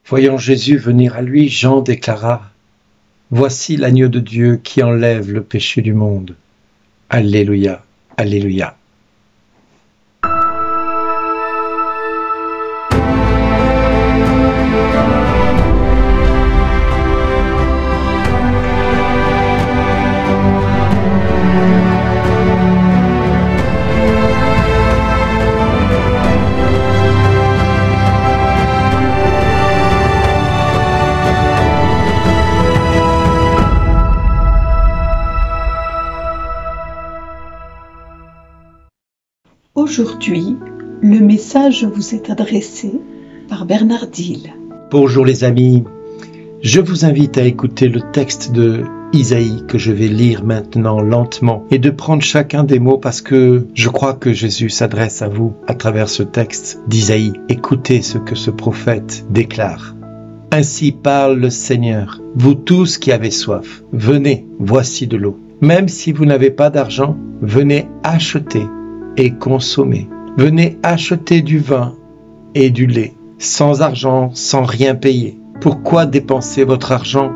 Voyant Jésus venir à lui, Jean déclara: Voici l'agneau de Dieu qui enlève le péché du monde. Alléluia, alléluia. Aujourd'hui, le message vous est adressé par Bernard Dille. Bonjour les amis, je vous invite à écouter le texte de Isaïe que je vais lire maintenant lentement et de prendre chacun des mots parce que je crois que Jésus s'adresse à vous à travers ce texte d'Isaïe. Écoutez ce que ce prophète déclare. Ainsi parle le Seigneur, vous tous qui avez soif, venez, voici de l'eau. Même si vous n'avez pas d'argent, venez acheter et consommer. Venez acheter du vin et du lait, sans argent, sans rien payer. Pourquoi dépenser votre argent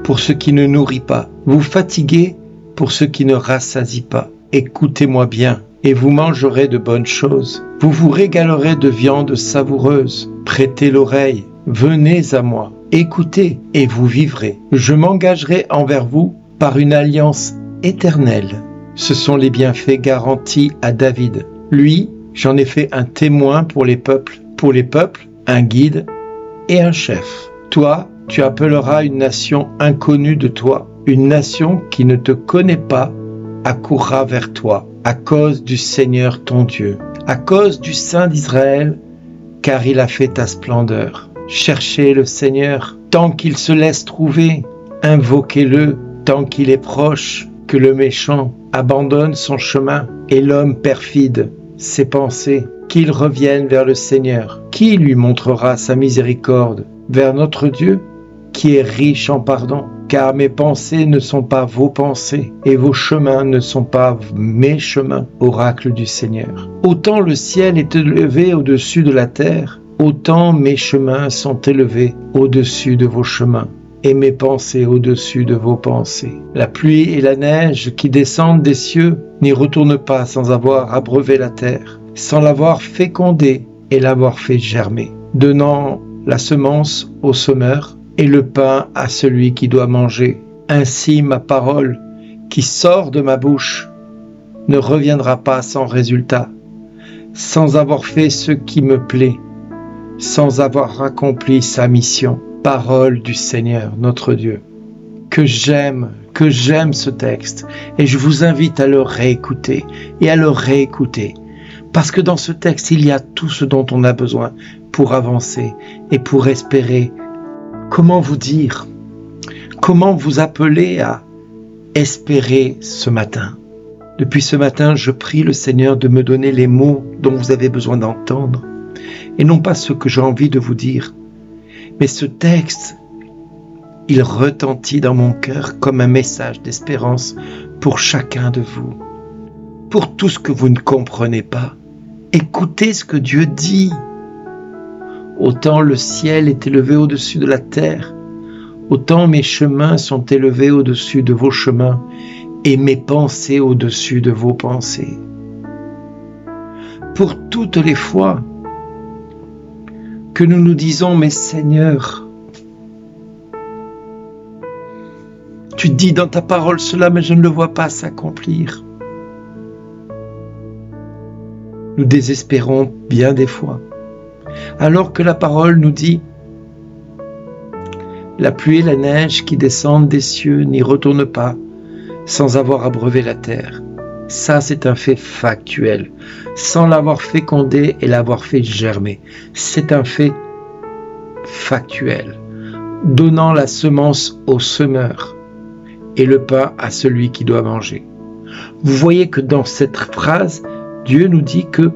pour ce qui ne nourrit pas, vous fatiguez pour ce qui ne rassasie pas? Écoutez-moi bien, et vous mangerez de bonnes choses. Vous vous régalerez de viande savoureuse. Prêtez l'oreille, venez à moi, écoutez, et vous vivrez. Je m'engagerai envers vous par une alliance éternelle. Ce sont les bienfaits garantis à David. Lui, j'en ai fait un témoin pour les peuples, un guide et un chef. Toi, tu appelleras une nation inconnue de toi, une nation qui ne te connaît pas, accourra vers toi, à cause du Seigneur ton Dieu, à cause du Saint d'Israël, car il a fait ta splendeur. Cherchez le Seigneur tant qu'il se laisse trouver, invoquez-le tant qu'il est proche, que le méchant abandonne son chemin et l'homme perfide ses pensées, qu'il revienne vers le Seigneur. Qui lui montrera sa miséricorde? Vers notre Dieu, qui est riche en pardon. Car mes pensées ne sont pas vos pensées, et vos chemins ne sont pas mes chemins, oracle du Seigneur. Autant le ciel est élevé au-dessus de la terre, autant mes chemins sont élevés au-dessus de vos chemins, et mes pensées au-dessus de vos pensées. La pluie et la neige qui descendent des cieux n'y retournent pas sans avoir abreuvé la terre, sans l'avoir fécondée et l'avoir fait germer, donnant la semence au semeur et le pain à celui qui doit manger. Ainsi ma parole qui sort de ma bouche ne reviendra pas sans résultat, sans avoir fait ce qui me plaît, sans avoir accompli sa mission. Parole du Seigneur, notre Dieu. Que j'aime ce texte et je vous invite à le réécouter et à le réécouter parce que dans ce texte, il y a tout ce dont on a besoin pour avancer et pour espérer. Comment vous dire? Comment vous appeler à espérer ce matin? Depuis ce matin, je prie le Seigneur de me donner les mots dont vous avez besoin d'entendre et non pas ce que j'ai envie de vous dire. Mais ce texte, il retentit dans mon cœur comme un message d'espérance pour chacun de vous. Pour tout ce que vous ne comprenez pas, écoutez ce que Dieu dit. Autant le ciel est élevé au-dessus de la terre, autant mes chemins sont élevés au-dessus de vos chemins et mes pensées au-dessus de vos pensées. Pour toutes les fois que nous nous disons, mais Seigneur, tu dis dans ta parole cela, mais je ne le vois pas s'accomplir. Nous désespérons bien des fois, alors que la parole nous dit, la pluie et la neige qui descendent des cieux n'y retournent pas sans avoir abreuvé la terre. Ça, c'est un fait factuel, sans l'avoir fécondé et l'avoir fait germer. C'est un fait factuel, donnant la semence au semeur et le pain à celui qui doit manger. Vous voyez que dans cette phrase, Dieu nous dit que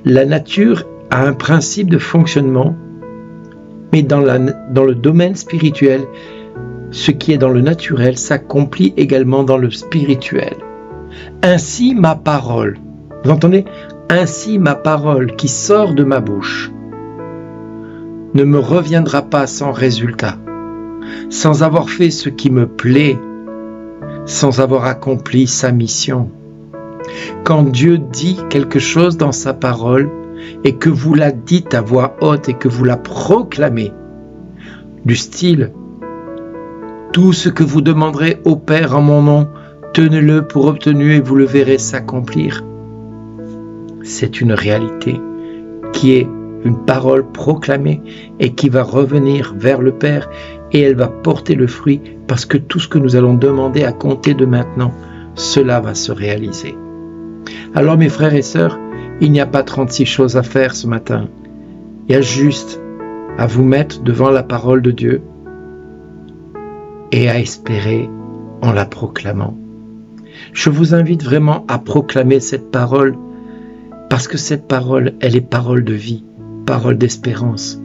la nature a un principe de fonctionnement, mais dans le domaine spirituel, ce qui est dans le naturel s'accomplit également dans le spirituel. Ainsi ma parole, vous entendez? Ainsi ma parole qui sort de ma bouche ne me reviendra pas sans résultat, sans avoir fait ce qui me plaît, sans avoir accompli sa mission. Quand Dieu dit quelque chose dans sa parole et que vous la dites à voix haute et que vous la proclamez, du style « Tout ce que vous demanderez au Père en mon nom, tenez-le pour obtenu et vous le verrez s'accomplir », c'est une réalité qui est une parole proclamée et qui va revenir vers le Père et elle va porter le fruit parce que tout ce que nous allons demander à compter de maintenant, cela va se réaliser. Alors mes frères et sœurs, il n'y a pas 36 choses à faire ce matin. Il y a juste à vous mettre devant la parole de Dieu et à espérer en la proclamant. Je vous invite vraiment à proclamer cette parole parce que cette parole, elle est parole de vie, parole d'espérance,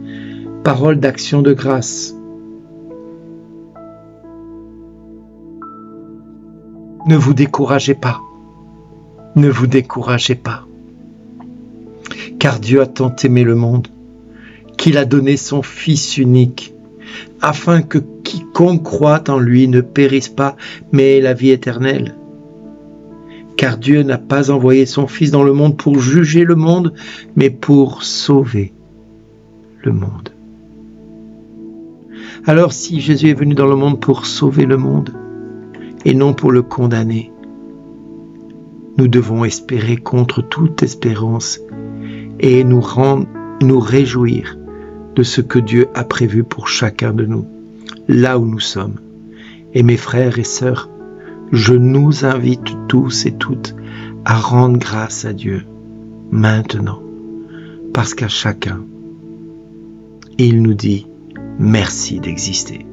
parole d'action de grâce. Ne vous découragez pas, ne vous découragez pas, car Dieu a tant aimé le monde qu'il a donné son Fils unique, afin que quiconque croit en lui ne périsse pas, mais ait la vie éternelle. Car Dieu n'a pas envoyé son Fils dans le monde pour juger le monde, mais pour sauver le monde. Alors si Jésus est venu dans le monde pour sauver le monde, et non pour le condamner, nous devons espérer contre toute espérance et nous réjouir de ce que Dieu a prévu pour chacun de nous, là où nous sommes. Et mes frères et sœurs, je nous invite tous et toutes à rendre grâce à Dieu maintenant, parce qu'à chacun, il nous dit merci d'exister.